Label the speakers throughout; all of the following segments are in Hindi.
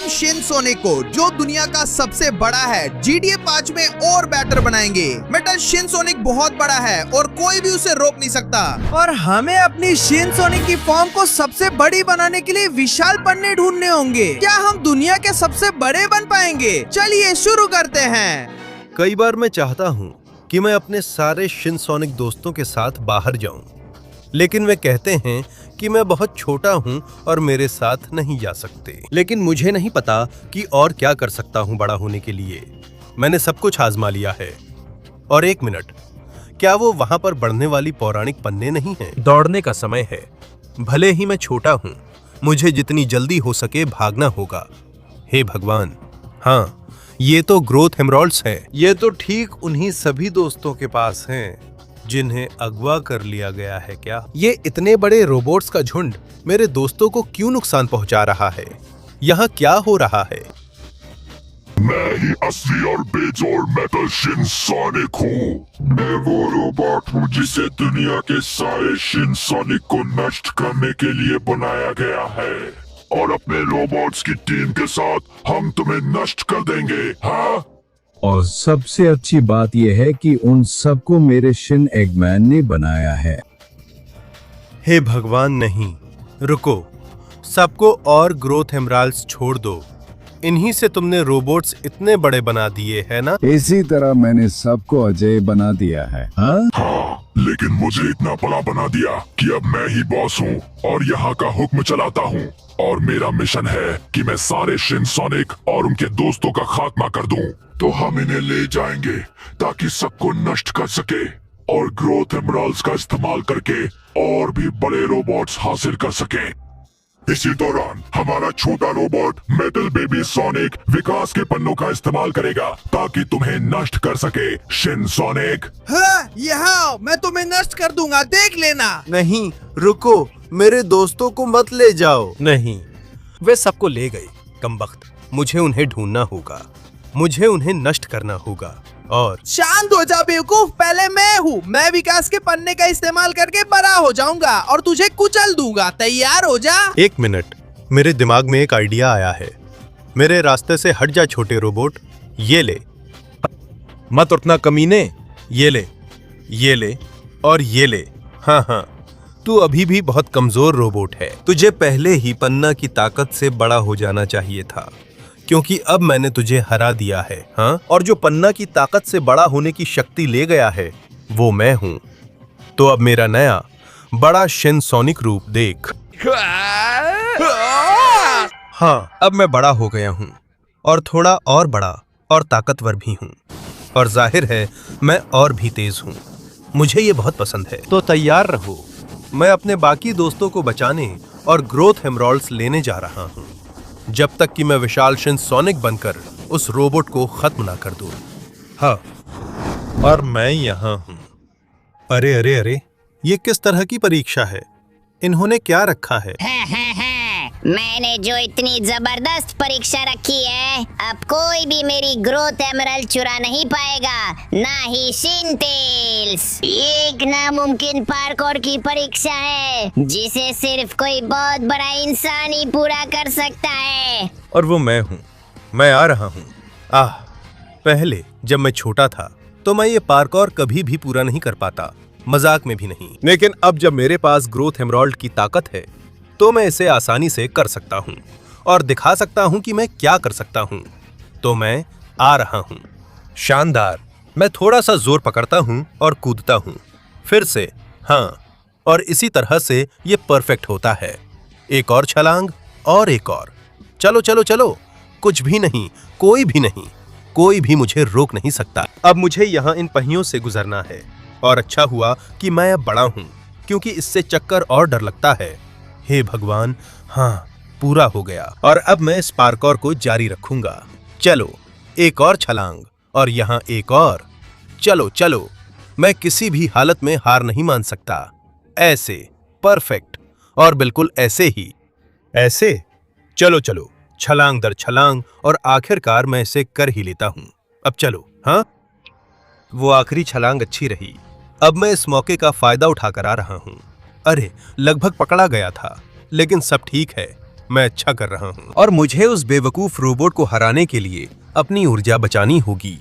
Speaker 1: हम शिनसोनिक को, जो दुनिया का सबसे बड़ा है, GTA 5 में और बेटर बनाएंगे। बेटा शिनसोनिक बहुत बड़ा है और कोई भी उसे रोक नहीं सकता।
Speaker 2: और हमें अपनी शिनसोनिक की फॉर्म को सबसे बड़ी बनाने के लिए विशाल पन्ने ढूंढने होंगे। क्या हम दुनिया के सबसे बड़े बन पाएंगे? चलिए शुरू करते हैं।
Speaker 3: कई बार मैं चाहता हूँ कि मैं अपने सारे शिनसोनिक दोस्तों के साथ बाहर जाऊं, लेकिन वे कहते हैं कि मैं बहुत छोटा हूं और मेरे साथ नहीं जा सकते। लेकिन मुझे नहीं पता कि और क्या कर सकता हूं बड़ा होने के लिए। मैंने सब कुछ आजमा लिया है। और एक मिनट, क्या वो वहां पर बढ़ने वाली पौराणिक पन्ने नहीं हैं? दौड़ने का समय है। भले ही मैं छोटा हूं, मुझे जितनी जल्दी हो सके भागना होगा। हे भगवान, हाँ, ये तो ग्रोथ एमराल्ड्स हैं। ये तो ठीक उन्हीं सभी दोस्तों के पास हैं जिन्हें अगवा कर लिया गया है। क्या ये इतने बड़े रोबोट्स का झुंड मेरे दोस्तों को क्यों नुकसान पहुंचा रहा है? यहाँ क्या हो रहा है?
Speaker 4: मैं ही असली और बेजोड़ मेटल शिनसोनिक हूँ। मैं वो रोबोट हूँ जिसे दुनिया के सारे शिनसोनिक को नष्ट करने के लिए बनाया गया है। और अपने रोबोट्स की टीम के साथ हम तुम्हें नष्ट कर देंगे। हाँ,
Speaker 5: और सबसे अच्छी बात यह है कि उन सबको मेरे शिन एगमैन ने बनाया है।
Speaker 3: हे भगवान, नहीं, रुको। सबको और ग्रोथ एमराल्ड्स छोड़ दो। इन्हीं से तुमने रोबोट्स इतने बड़े बना दिए है ना?
Speaker 5: इसी तरह मैंने सबको अजय बना दिया है।
Speaker 4: हाँ, लेकिन मुझे इतना बड़ा बना दिया कि अब मैं ही बॉस हूँ और यहाँ का हुक्म चलाता हूँ। और मेरा मिशन है कि मैं सारे शिनसोनिक और उनके दोस्तों का खात्मा कर दूं। तो हम इन्हें ले जाएंगे ताकि सबको नष्ट कर सके और ग्रोथ एमराल्ड्स का इस्तेमाल करके और भी बड़े रोबोट्स हासिल कर सके। इसी दौरान हमारा छोटा रोबोट मेटल बेबी सोनिक विकास के पन्नों का इस्तेमाल करेगा ताकि तुम्हें नष्ट कर सके। शिनसोनिक,
Speaker 2: हाँ, यहाँ मैं तुम्हें नष्ट कर दूंगा, देख लेना।
Speaker 3: नहीं, रुको, मेरे दोस्तों को मत ले जाओ। नहीं, वे सबको ले गए। कमबख्त, मुझे उन्हें ढूंढना होगा। मुझे उन्हें नष्ट करना होगा। और
Speaker 2: शांत हो जा बेवकूफ, पहले मैं हूँ। मैं विकास के पन्ने का इस्तेमाल करके बड़ा हो जाऊंगा और तुझे कुचल दूंगा। तैयार हो जा।
Speaker 3: एक मिनट, मेरे दिमाग में एक आइडिया आया है। मेरे रास्ते से हट जा छोटे रोबोट। ये ले। मत उठना कमीने। ये ले, ये ले और ये ले। हाँ हाँ, तू अभी भी बहुत कमजोर रोबोट है। तुझे पहले ही पन्ना की ताकत से बड़ा हो जाना चाहिए था, क्योंकि अब मैंने तुझे हरा दिया है। हाँ, और जो पन्ना की ताकत से बड़ा होने की शक्ति ले गया है वो मैं हूँ। तो अब मेरा नया बड़ा शिनसोनिक रूप देख। हाँ, अब मैं बड़ा हो गया हूँ और थोड़ा और बड़ा और ताकतवर भी हूँ। और जाहिर है मैं और भी तेज हूँ। मुझे ये बहुत पसंद है। तो तैयार रहो, मैं अपने बाकी दोस्तों को बचाने और ग्रोथ एमराल्ड्स लेने जा रहा हूँ, जब तक कि मैं विशाल शिनसोनिक बनकर उस रोबोट को खत्म ना कर दूं। हाँ, और मैं यहाँ हूँ। अरे अरे अरे, ये किस तरह की परीक्षा है? इन्होंने क्या रखा है?
Speaker 6: मैंने जो इतनी जबरदस्त परीक्षा रखी है, अब कोई भी मेरी ग्रोथ एमराल्ड चुरा नहीं पाएगा, ना ही शिनटेल्स। ये एक नामुमकिन पार्कोर की परीक्षा है जिसे सिर्फ कोई बहुत बड़ा इंसान ही पूरा कर सकता है।
Speaker 3: और वो मैं हूँ। मैं आ रहा हूँ। पहले जब मैं छोटा था तो मैं ये पार्कोर कभी भी पूरा नहीं कर पाता, मजाक में भी नहीं। लेकिन अब जब मेरे पास ग्रोथ एमराल्ड की ताकत है तो मैं इसे आसानी से कर सकता हूँ और दिखा सकता हूँ कि मैं क्या कर सकता हूँ। तो मैं आ रहा हूँ। शानदार। मैं थोड़ा सा जोर पकड़ता हूँ और कूदता हूँ। फिर से, हाँ, और इसी तरह से ये परफेक्ट होता है। एक और छलांग और एक और। चलो चलो चलो, कुछ भी नहीं, कोई भी नहीं, कोई भी मुझे रोक नहीं सकता। अब मुझे यहाँ इन पहियों से गुजरना है। और अच्छा हुआ कि मैं अब बड़ा हूँ, क्योंकि इससे चक्कर और डर लगता है। हे भगवान, हाँ, पूरा हो गया। और अब मैं इस पार्कोर को जारी रखूंगा। चलो, एक और छलांग और यहाँ एक और। चलो चलो, मैं किसी भी हालत में हार नहीं मान सकता। ऐसे, परफेक्ट, और बिल्कुल ऐसे ही। ऐसे, चलो चलो, छलांग दर छलांग, और आखिरकार मैं इसे कर ही लेता हूँ। अब चलो। हाँ, वो आखिरी छलांग अच्छी रही। अब मैं इस मौके का फायदा उठाकर आ रहा हूँ। अरे, लगभग पकड़ा गया था, लेकिन सब ठीक है। मैं अच्छा कर रहा हूँ।
Speaker 7: और मुझे उस बेवकूफ रोबोट को हराने के लिए अपनी ऊर्जा बचानी होगी।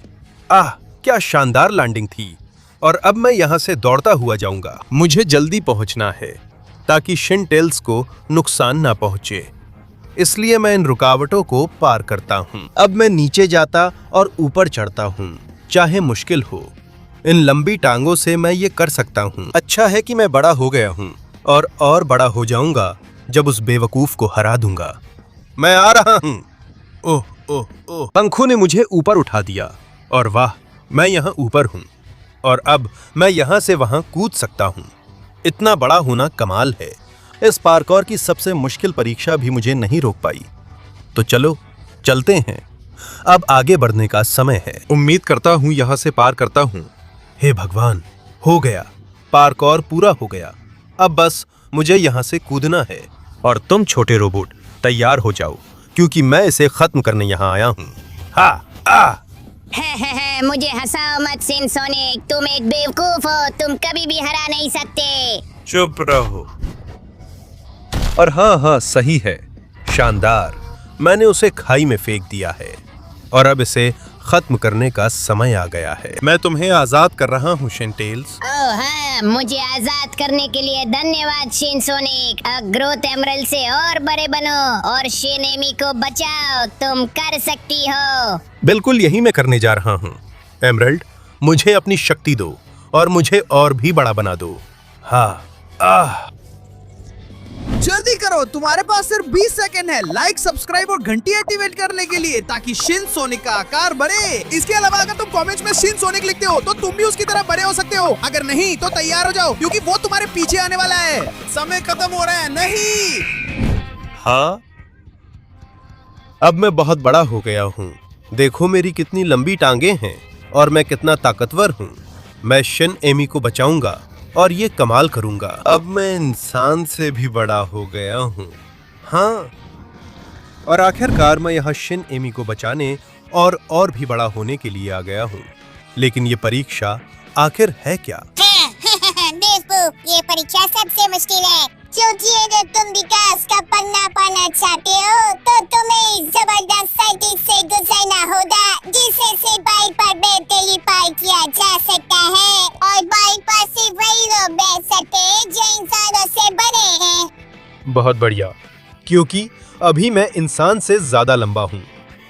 Speaker 3: आह, क्या शानदार लैंडिंग थी। और अब मैं यहाँ से दौड़ता हुआ जाऊंगा। मुझे जल्दी पहुंचना है ताकि शिन टेल्स को नुकसान ना पहुंचे, इसलिए मैं इन रुकावटों को पार करता हूँ। अब मैं नीचे जाता और ऊपर चढ़ता हूँ, चाहे मुश्किल हो। इन लंबी टांगों से मैं ये कर सकता हूँ। अच्छा है कि मैं बड़ा हो गया हूँ और बड़ा हो जाऊंगा जब उस बेवकूफ को हरा दूंगा। मैं आ रहा हूँ। ओह ओह ओह, पंखों ने मुझे ऊपर उठा दिया और वाह, मैं यहाँ ऊपर हूँ और अब मैं यहाँ से वहाँ कूद सकता हूँ। इतना बड़ा होना कमाल है। इस पार्कोर की सबसे मुश्किल परीक्षा भी मुझे नहीं रोक पाई। तो चलो चलते हैं, अब आगे बढ़ने का समय है।
Speaker 7: उम्मीद करता हूँ यहाँ से पार करता हूँ।
Speaker 3: हे भगवान, हो गया, पार्कोर पूरा हो गया। अब बस मुझे यहाँ से कूदना है।
Speaker 7: और तुम छोटे रोबोट तैयार हो जाओ,
Speaker 3: क्योंकि मैं इसे खत्म करने यहाँ आया हूँ।
Speaker 6: मुझे हंसाओ मत सिनसोनिक, तुम एक बेवकूफ हो, तुम कभी भी हरा नहीं सकते।
Speaker 7: चुप रहो। और हाँ, सही है,
Speaker 3: शानदार। मैंने उसे खाई में फेंक दिया है और अब इसे खत्म करने का समय आ गया है। मैं तुम्हें आजाद कर रहा हूँ शिन टेल्स।
Speaker 6: ओह हाँ, मुझे आजाद करने के लिए धन्यवाद शिनसोनिक। ग्रोथ एमरल्ड से और बड़े बनो और शिन एमी को बचाओ, तुम कर सकती हो।
Speaker 3: बिल्कुल यही मैं करने जा रहा हूँ। एमरल्ड, मुझे अपनी शक्ति दो और मुझे और भी बड़ा बना दो। हाँ,
Speaker 2: जल्दी करो, तुम्हारे पास सिर्फ 20 सेकंड है लाइक, सब्सक्राइब और घंटी एक्टिवेट करने के लिए, ताकि शिन सोनिक का आकार बढ़े। इसके अलावा अगर तुम कमेंट्स में शिन सोनिक लिखते हो तो तुम भी उसकी तरह बड़े हो सकते हो। अगर नहीं तो तैयार हो जाओ, क्योंकि वो तुम्हारे पीछे आने वाला है। समय खत्म हो रहा है। नहीं,
Speaker 3: हाँ, अब मैं बहुत बड़ा हो गया हूँ। देखो मेरी कितनी लंबी टांगे हैं और मैं कितना ताकतवर हूँ। मैं शिन एमी को बचाऊंगा और ये कमाल करूंगा। अब मैं इंसान से भी बड़ा हो गया हूँ। हाँ, और आखिरकार मैं यहाँ शिन एमी को बचाने और भी बड़ा होने के लिए आ गया हूँ। लेकिन ये परीक्षा आखिर है क्या?
Speaker 8: बेवकूफ, ये परीक्षा सबसे मुश्किल है, क्योंकि अगर तुम विकास का पन्ना पाना चाहते हो तो तुम्हें जबरदस्त सर्किट से गुजरना होगा, जिसे से बाइक पर बैठते ही पार किया जा सकता है। और बाइक पर सिर्फ वही लोग बैठ सकते हैं जो इंसानों से बड़े हैं।
Speaker 3: बहुत बढ़िया, क्योंकि अभी मैं इंसान से ज्यादा लंबा हूँ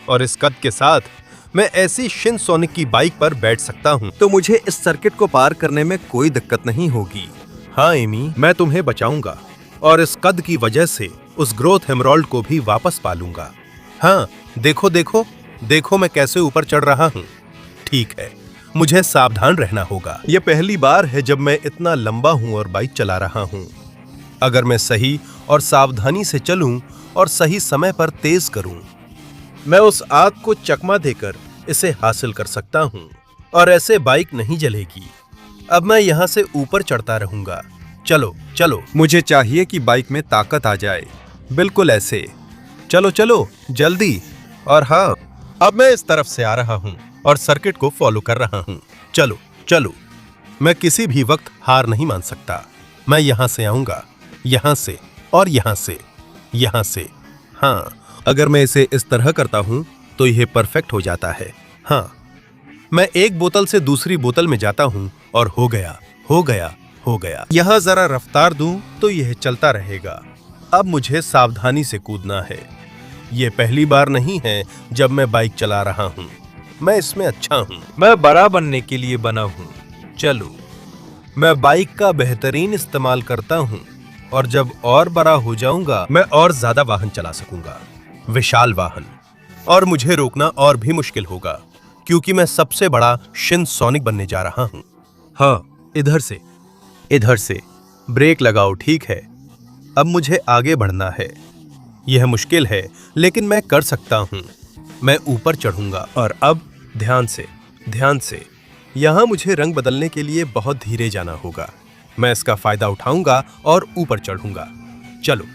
Speaker 3: और इस कद के साथ मैं ऐसी शिन सोनिक की बाइक पर बैठ सकता हूँ।
Speaker 7: तो मुझे इस सर्किट को पार करने में कोई दिक्कत नहीं होगी।
Speaker 3: हाँ एमी, मैं तुम्हें बचाऊंगा और इस कद की वजह से उस ग्रोथ हेमरॉल्ड को भी वापस पालूंगा। हाँ, देखो देखो देखो मैं कैसे ऊपर चढ़ रहा हूँ। ठीक है, मुझे सावधान रहना होगा। यह पहली बार है जब मैं इतना लंबा हूँ और बाइक चला रहा हूँ। अगर मैं सही और सावधानी से चलूं और सही समय पर तेज करूं, मैं उस आग को चकमा देकर इसे हासिल कर सकता हूं और ऐसे बाइक नहीं जलेगी। अब मैं यहाँ से ऊपर चढ़ता रहूंगा। चलो चलो,
Speaker 7: मुझे चाहिए कि बाइक में ताकत आ जाए।
Speaker 3: बिल्कुल ऐसे। चलो चलो जल्दी। और हाँ, अब मैं इस तरफ से आ रहा हूँ और सर्किट को फॉलो कर रहा हूँ। चलो चलो, मैं किसी भी वक्त हार नहीं मान सकता। मैं यहाँ से आऊंगा, यहाँ से और यहाँ से, यहाँ से। हाँ, अगर मैं इसे इस तरह करता हूं तो यह परफेक्ट हो जाता है। हाँ, मैं एक बोतल से दूसरी बोतल में जाता हूं और हो गया हो गया हो गया। यहां जरा रफ्तार दूं तो यह चलता रहेगा। अब मुझे सावधानी से कूदना है। यह पहली बार नहीं है जब मैं बाइक चला रहा हूं। मैं इसमें अच्छा हूं।
Speaker 7: मैं बड़ा बनने के लिए बना हूं।
Speaker 3: चलो, मैं बाइक का बेहतरीन इस्तेमाल करता हूं और जब और बड़ा हो जाऊंगा मैं और ज्यादा वाहन चला सकूंगा, विशाल वाहन। और मुझे रोकना और भी मुश्किल होगा, क्योंकि मैं सबसे बड़ा शिन सोनिक बनने जा रहा हूं। हाँ, इधर से इधर से। ब्रेक लगाओ, ठीक है। अब मुझे आगे बढ़ना है। यह मुश्किल है लेकिन मैं कर सकता हूं। मैं ऊपर चढ़ूंगा और अब ध्यान से ध्यान से। यहां मुझे रंग बदलने के लिए बहुत धीरे जाना होगा। मैं इसका फायदा उठाऊंगा और ऊपर चढ़ूंगा। चलो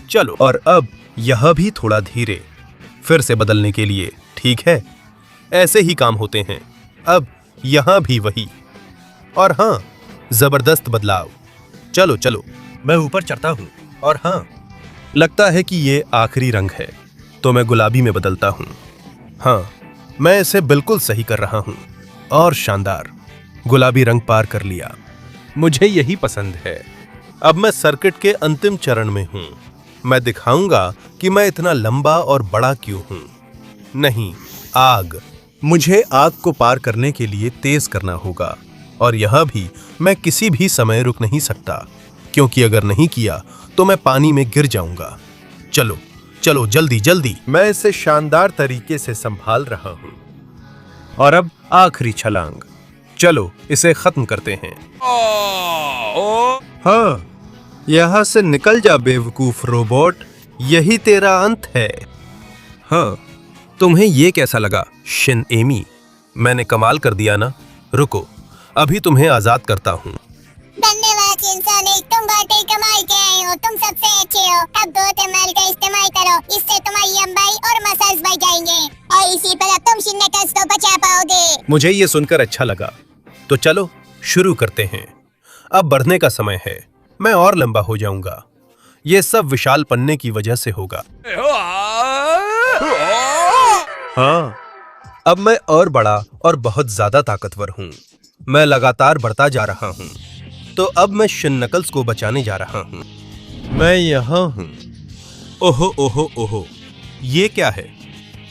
Speaker 3: चलो, और अब यह भी थोड़ा धीरे, फिर से बदलने के लिए, ठीक है? ऐसे ही काम होते हैं। अब यहां भी वही। और हाँ, जबरदस्त बदलाव। चलो चलो, मैं ऊपर चढ़ता हूं और हाँ, लगता है कि ये आखिरी रंग है, तो मैं गुलाबी में बदलता हूँ। हाँ, मैं इसे बिल्कुल सही कर रहा हूँ। और शानदार, गुलाबी रंग पार कर लिया। मुझे यही पसंद है। अब मैं सर्किट के अंतिम चरण में हूँ। मैं दिखाऊंगा कि मैं इतना लंबा और बड़ा क्यों हूँ। नहीं, आग। मुझे आग को पार करने के लिए तेज करना होगा, और यह भी मैं किसी भी समय रुक नहीं सकता, क्योंकि अगर नहीं किया तो मैं पानी में गिर जाऊंगा। चलो चलो, जल्दी जल्दी। मैं इसे शानदार तरीके से संभाल रहा हूं। और अब आखिरी छलांग। चलो इसे खत्म करते हैं। हाँ, यहां से निकल जा बेवकूफ रोबोट, यही तेरा अंत है। हाँ, तुम्हें ये कैसा लगा शिन एमी? मैंने कमाल कर दिया ना? रुको, अभी तुम्हें आजाद करता हूँ।
Speaker 8: धन्यवाद शिनसोनिक, तुम बहुत ही कमाल के आए हो, तुम सबसे अच्छे हो। अब 2 एमएल का इस्तेमाल करो, इससे तुम्हारी लंबाई और मसल्स बढ़ जाएंगे, और इसी पर तुम शिनकल्स को बचा पाओगे।
Speaker 3: मुझे ये सुनकर अच्छा लगा, तो चलो शुरू करते हैं। अब बढ़ने का समय है। मैं और लंबा हो जाऊंगा। ये सब विशाल पन्ने की वजह से होगा। हाँ, अब मैं और बड़ा और बहुत ज्यादा ताकतवर हूँ। मैं लगातार बढ़ता जा रहा हूँ। तो अब मैं शिनकल्स को बचाने जा रहा हूँ। मैं यहाँ हूँ। ओहो ओहो ओहो, ये क्या है?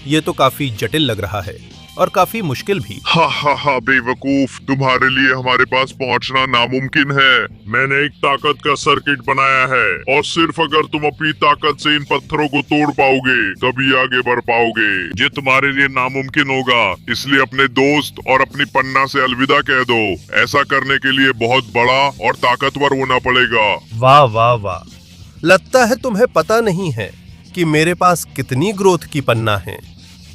Speaker 3: ये तो काफी जटिल लग रहा है और काफी मुश्किल भी।
Speaker 4: हा बेवकूफ, तुम्हारे लिए हमारे पास पहुंचना नामुमकिन है। मैंने एक ताकत का सर्किट बनाया है, और सिर्फ अगर तुम अपनी ताकत से इन पत्थरों को तोड़ पाओगे तभी आगे बढ़ पाओगे। ये तुम्हारे लिए नामुमकिन होगा, इसलिए अपने दोस्त और अपनी पन्ना से अलविदा कह दो। ऐसा करने के लिए बहुत बड़ा और ताकतवर होना पड़ेगा।
Speaker 3: वाह वाह वाह, लगता है तुम्हें पता नहीं है कि मेरे पास कितनी ग्रोथ की पन्ना है।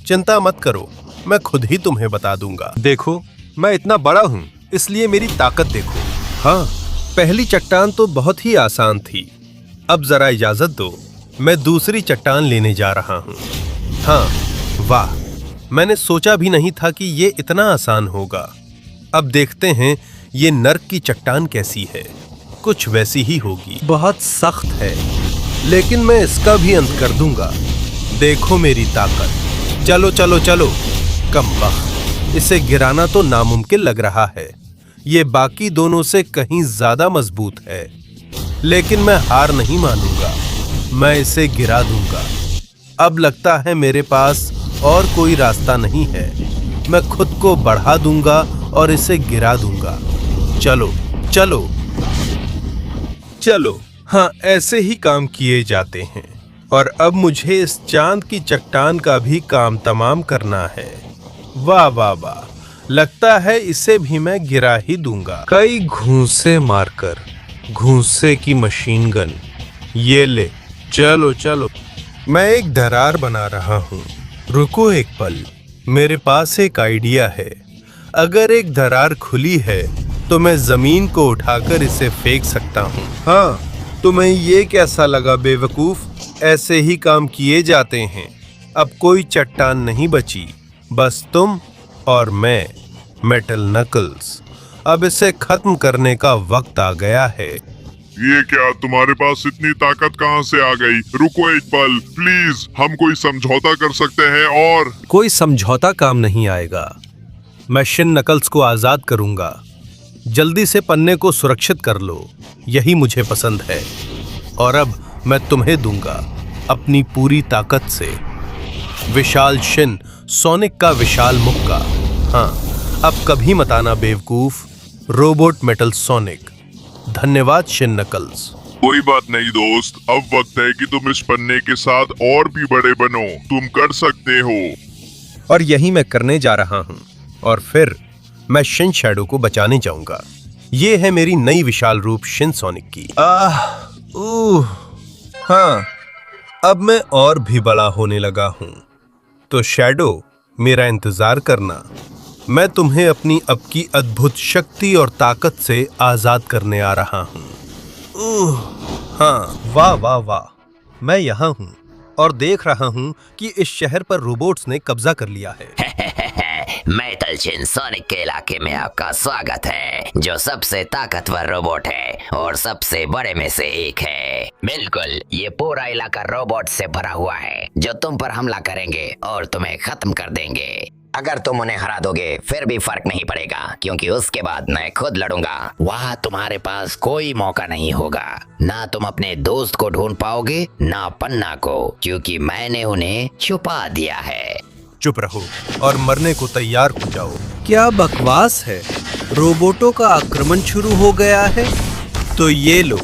Speaker 3: चिंता मत करो, मैं खुद ही तुम्हें बता दूंगा। देखो, मैं इतना बड़ा हूँ, इसलिए मेरी ताकत देखो। हाँ, पहली चट्टान तो बहुत ही आसान थी। अब जरा इजाजत दो, मैं दूसरी चट्टान लेने जा रहा हूँ। हाँ, वाह, मैंने सोचा भी नहीं था कि ये इतना आसान होगा। अब देखते हैं ये नर्क की चट्टान कैसी है। कुछ वैसी ही होगी, बहुत सख्त है, लेकिन मैं इसका भी अंत कर दूंगा। देखो मेरी ताकत। चलो चलो चलो, कमबख्त, इसे गिराना तो नामुमकिन लग रहा है। ये बाकी दोनों से कहीं ज्यादा मजबूत है, लेकिन मैं हार नहीं मानूंगा। मैं इसे गिरा दूंगा। अब लगता है मेरे पास और कोई रास्ता नहीं है। मैं खुद को बढ़ा दूंगा और इसे गिरा दूंगा। चलो चलो चलो। हाँ, ऐसे ही काम किए जाते हैं। और अब मुझे इस चांद की चट्टान का भी काम तमाम करना है। वाह वाह वाह, लगता है इसे भी मैं गिरा ही दूंगा। कई घूंसे मारकर, घूंसे की मशीन गन, ये ले। चलो चलो, मैं एक दरार बना रहा हूँ। रुको एक पल, मेरे पास एक आइडिया है। अगर एक दरार खुली है तो मैं जमीन को उठाकर इसे फेंक सकता हूँ। हाँ, तुम्हें ये कैसा लगा बेवकूफ? ऐसे ही काम किए जाते हैं। अब कोई चट्टान नहीं बची, बस तुम और मैं, मेटल नकल्स। अब इसे खत्म करने का वक्त आ गया है।
Speaker 4: ये क्या, तुम्हारे पास इतनी ताकत कहाँ से आ गई? रुको एक पल, प्लीज, हम कोई समझौता कर सकते हैं। और
Speaker 3: कोई समझौता काम नहीं आएगा। मैं शिन नकल्स को आजाद करूंगा। जल्दी से पन्ने को सुरक्षित कर लो, यही मुझे पसंद है। और अब मैं तुम्हें दूंगा अपनी पूरी ताकत से। विशाल शिन सोनिक का विशाल मुक्का। हाँ, अब कभी मत आना बेवकूफ, रोबोट मेटल सोनिक। धन्यवाद शिन नकल्स।
Speaker 4: कोई बात नहीं दोस्त, अब वक्त है कि तुम इस पन्ने के साथ और भी बड़े बनो। तुम कर सकते हो।
Speaker 3: और यही मैं करने जा रहा हूँ। और फिर मैं शिन शैडो को बचाने जाऊंगा। ये है मेरी नई विशाल रूप शिन सोनिक की। हाँ, अब मैं और भी बड़ा होने लगा हूँ। तो शैडो, मेरा इंतजार करना। मैं तुम्हें अपनी अब की अद्भुत शक्ति और ताकत से आजाद करने आ रहा हूँ। हाँ, वाह वाह वाह, मैं यहाँ हूँ और देख रहा हूँ कि इस शहर पर रोबोट्स ने कब्जा कर लिया है।
Speaker 9: मेटल शिनसोनिक के इलाके में आपका स्वागत है, जो सबसे ताकतवर रोबोट है और सबसे बड़े में से एक है। बिल्कुल, ये पूरा इलाका रोबोट से भरा हुआ है जो तुम पर हमला करेंगे और तुम्हें खत्म कर देंगे। अगर तुम उन्हें हरा दोगे फिर भी फर्क नहीं पड़ेगा, क्योंकि उसके बाद मैं खुद लड़ूंगा। वहाँ तुम्हारे पास कोई मौका नहीं होगा। ना तुम अपने दोस्त को ढूंढ पाओगे ना पन्ना को, क्योंकि मैंने उन्हें छुपा दिया है।
Speaker 3: चुप रहो और मरने को तैयार हो जाओ।
Speaker 7: क्या बकवास है, रोबोटों का आक्रमण शुरू हो गया है।
Speaker 3: तो ये लो।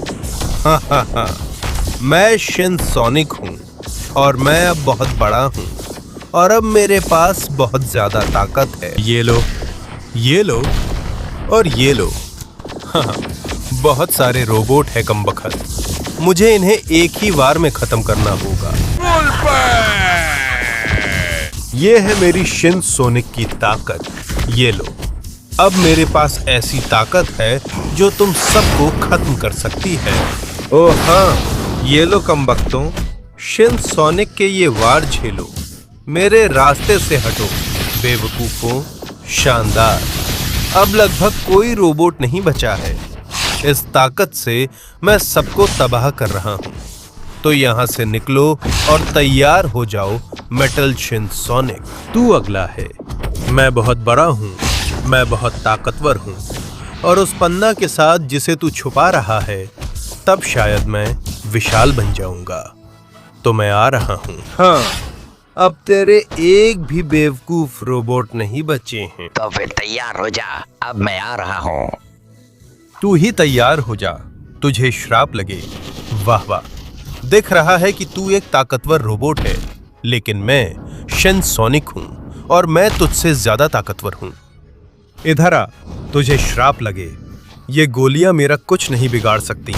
Speaker 3: हाँ, मैं शिनसोनिक हूँ और मैं अब बहुत बड़ा हूँ और अब मेरे पास बहुत ज्यादा ताकत है। ये लो, ये लो और ये लो। हाँ, बहुत सारे रोबोट है कमबख्त। मुझे इन्हें एक ही बार में खत्म करना होगा। ये है मेरी शिनसोनिक की ताकत। ये लो। अब मेरे पास ऐसी ताकत है जो तुम सबको खत्म कर सकती है। ओह हाँ, ये लो कमबख्तों, शिनसोनिक के ये वार झेलो। मेरे रास्ते से हटो बेवकूफों। शानदार। अब लगभग कोई रोबोट नहीं बचा है। इस ताकत से मैं सबको तबाह कर रहा हूँ। तो यहाँ से निकलो और तैयार हो जाओ मेटल शिनसोनिक। तू अगला है। मैं बहुत बड़ा हूँ, मैं बहुत ताकतवर हूँ और उस पन्ना के साथ जिसे तू छुपा रहा है, तब शायद मैं विशाल बन जाऊंगा। तो मैं आ रहा हूँ। हाँ, अब तेरे एक भी बेवकूफ रोबोट नहीं बचे हैं।
Speaker 9: तो फिर तैयार हो जा, अब मैं आ रहा हूँ।
Speaker 3: तू ही तैयार हो जा, तुझे श्राप लगे। वाह वाह, दिख रहा है कि तू एक ताकतवर रोबोट है, लेकिन मैं शिनसोनिक हूँ और मैं तुझसे ज्यादा ताकतवर हूँ। इधर आ, तुझे श्राप लगे। ये गोलियां मेरा कुछ नहीं बिगाड़ सकती।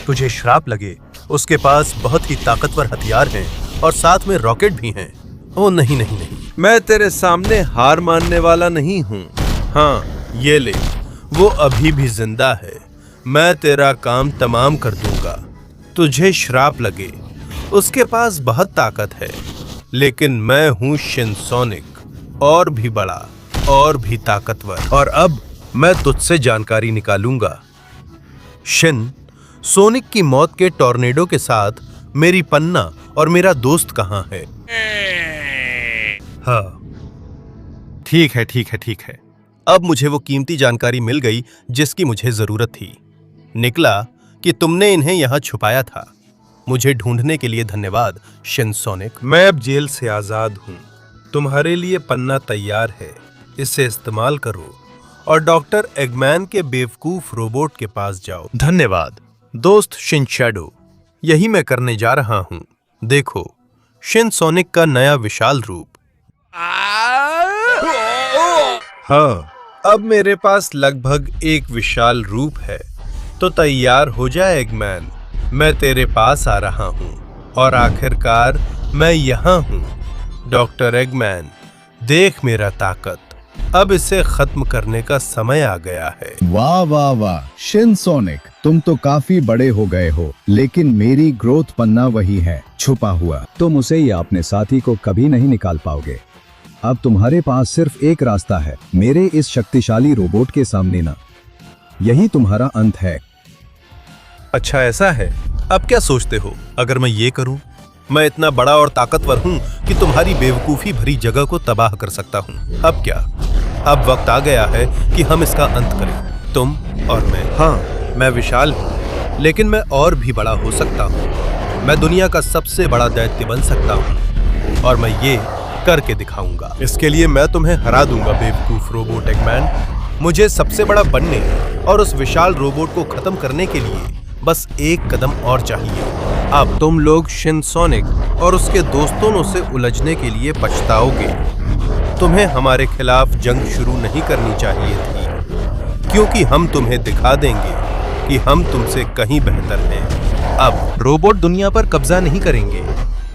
Speaker 3: तुझे श्राप लगे। उसके पास बहुत ही ताकतवर हथियार हैं और साथ में रॉकेट भी हैं। ओ नहीं नहीं नहीं, मैं तेरे सामने हार मानने वाला नहीं हूँ। हाँ, ये ले, वो अभी भी जिंदा है। मैं तेरा काम तमाम कर दूंगा। तुझे श्राप लगे। उसके पास बहुत ताकत है, लेकिन मैं हूँ शिनसोनिक, और भी बड़ा और भी ताकतवर। और अब मैं तुझसे जानकारी निकालूंगा। शिन सोनिक की मौत के टॉर्नेडो के साथ मेरी पन्ना और मेरा दोस्त कहाँ है? हाँ, ठीक है ठीक है ठीक है। अब मुझे वो कीमती जानकारी मिल गई जिसकी मुझे जरूरत थी। निकला कि तुमने इन्हें यहाँ छुपाया था। मुझे ढूंढने के लिए धन्यवाद शिनसोनिक। मैं अब जेल से आजाद हूँ। तुम्हारे लिए पन्ना तैयार है, इसे इस्तेमाल करो और डॉक्टर एगमैन के बेवकूफ रोबोट के पास जाओ। धन्यवाद दोस्त शिनशैडो, यही मैं करने जा रहा हूँ। देखो, शिनसोनिक का नया विशाल रूप। हाँ, अब मेरे पास लगभग एक विशाल रूप है। तो तैयार हो जाए एगमैन, मैं तेरे पास आ रहा हूँ और आखिरकार मैं यहाँ हूँ। डॉक्टर एगमैन, देख मेरा ताकत। अब इसे खत्म करने का समय आ गया है।
Speaker 5: वाह वाह वाह शिनसोनिक, तुम तो काफी बड़े हो गए हो, लेकिन मेरी ग्रोथ पन्ना वही है, छुपा हुआ। तुम उसे या अपने साथी को कभी नहीं निकाल पाओगे। अब तुम्हारे पास सिर्फ एक रास्ता है, मेरे इस शक्तिशाली रोबोट के सामने ना। यही तुम्हारा अंत है।
Speaker 3: अच्छा ऐसा है, अब क्या सोचते हो अगर मैं ये करूं? मैं इतना बड़ा और ताकतवर हूं कि तुम्हारी बेवकूफी भरी जगह को तबाह कर सकता हूं। अब क्या? अब वक्त आ गया है कि हम इसका अंत करें, तुम और मैं। हाँ, मैं विशाल हूं, लेकिन मैं और भी बड़ा हो सकता हूं। मैं दुनिया का सबसे बड़ा दैत्य बन सकता हूं और मैं ये करके दिखाऊंगा। इसके लिए मैं तुम्हें हरा दूंगा बेवकूफ रोबोट एगमैन। मुझे सबसे बड़ा बनने और उस विशाल रोबोट को खत्म करने के लिए बस एक कदम और चाहिए। अब तुम लोग शिनसोनिक और उसके दोस्तों से उलझने के लिए पछताओगे। तुम्हें हमारे खिलाफ जंग शुरू नहीं करनी चाहिए थी, क्योंकि हम तुम्हें दिखा देंगे कि हम तुमसे कहीं बेहतर हैं। अब रोबोट दुनिया पर कब्जा नहीं करेंगे।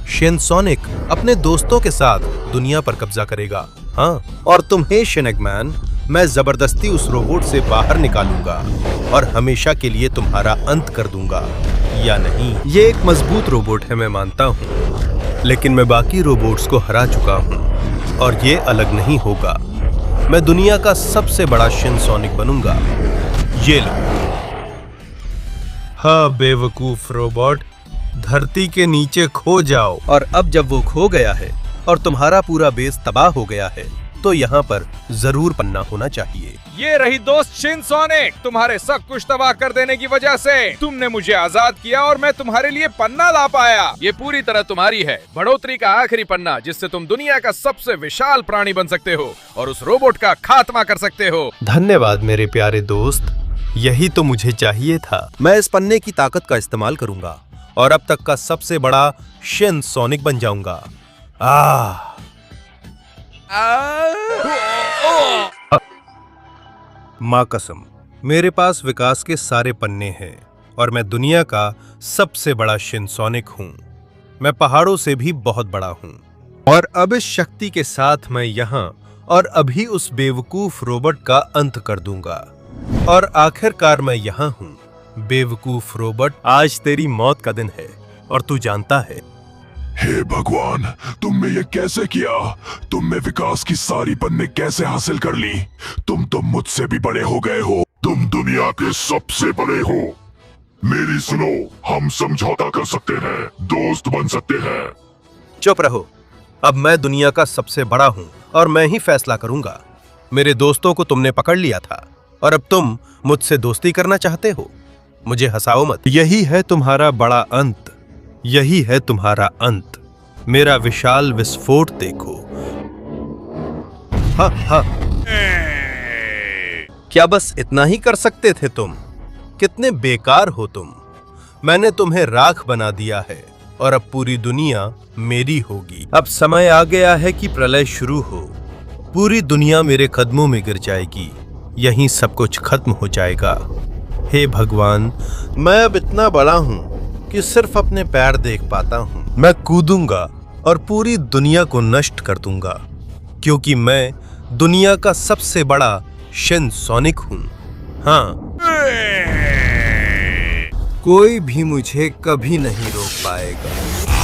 Speaker 3: शिनसोनिक अपने दोस्तों के साथ दुनिया पर कब्जा करेगा। हाँ, और तुम्हें शिनएगमैन, मैं जबरदस्ती उस रोबोट से बाहर निकालूंगा और हमेशा के लिए तुम्हारा अंत कर दूंगा, या नहीं? ये एक मजबूत रोबोट है, मैं मानता हूँ, लेकिन मैं बाकी रोबोट्स को हरा चुका हूँ। और ये अलग नहीं होगा। मैं दुनिया का सबसे बड़ा शिनसोनिक बनूंगा। ये लो। हाँ बेवकूफ रोबोट, धरती के नीचे खो जाओ। और अब जब वो खो गया है और तुम्हारा पूरा बेस तबाह हो गया है तो यहाँ पर जरूर पन्ना होना चाहिए।
Speaker 10: ये रही दोस्त शिनसोनिक, तुम्हारे सब कुछ तबाह कर देने की वजह से तुमने मुझे आजाद किया और मैं तुम्हारे लिए पन्ना ला पाया। ये पूरी तरह तुम्हारी है, बढ़ोतरी का आखिरी पन्ना, जिससे तुम दुनिया का सबसे विशाल प्राणी बन सकते हो और उस रोबोट का खात्मा कर सकते हो।
Speaker 3: धन्यवाद मेरे प्यारे दोस्त, यही तो मुझे चाहिए था। मैं इस पन्ने की ताकत का इस्तेमाल करूंगा और अब तक का सबसे बड़ा शिनसोनिक बन जाऊंगा। माँ कसम, मेरे पास विकास के सारे पन्ने हैं और मैं दुनिया का सबसे बड़ा शिनसोनिक हूँ। मैं पहाड़ों से भी बहुत बड़ा हूँ और अब इस शक्ति के साथ मैं यहाँ और अभी उस बेवकूफ रोबोट का अंत कर दूंगा। और आखिरकार मैं यहाँ हूँ। बेवकूफ रोबोट, आज तेरी मौत का दिन है और तू जानता है।
Speaker 4: हे भगवान, तुमने ये कैसे किया? तुमने विकास की सारी पन्ने कैसे हासिल कर ली? तुम तो मुझसे भी बड़े हो गए हो। तुम दुनिया के सबसे बड़े हो। मेरी सुनो, हम समझौता कर सकते हैं, दोस्त बन सकते हैं।
Speaker 3: चुप रहो। अब मैं दुनिया का सबसे बड़ा हूँ और मैं ही फैसला करूंगा। मेरे दोस्तों को तुमने पकड़ लिया था और अब तुम मुझसे दोस्ती करना चाहते हो। मुझे हंसाओ मत। यही है तुम्हारा बड़ा अंत। यही है तुम्हारा अंत। मेरा विशाल विस्फोट देखो। हाँ हाँ। क्या बस इतना ही कर सकते थे तुम? कितने बेकार हो तुम। मैंने तुम्हें राख बना दिया है और अब पूरी दुनिया मेरी होगी। अब समय आ गया है कि प्रलय शुरू हो। पूरी दुनिया मेरे कदमों में गिर जाएगी। यहीं सब कुछ खत्म हो जाएगा। हे भगवान, मैं अब इतना बड़ा हूँ कि सिर्फ अपने पैर देख पाता हूँ। मैं कूदूंगा और पूरी दुनिया को नष्ट कर दूंगा, क्योंकि मैं दुनिया का सबसे बड़ा शिनसोनिक हूँ। हाँ, कोई भी मुझे कभी नहीं रोक पाएगा।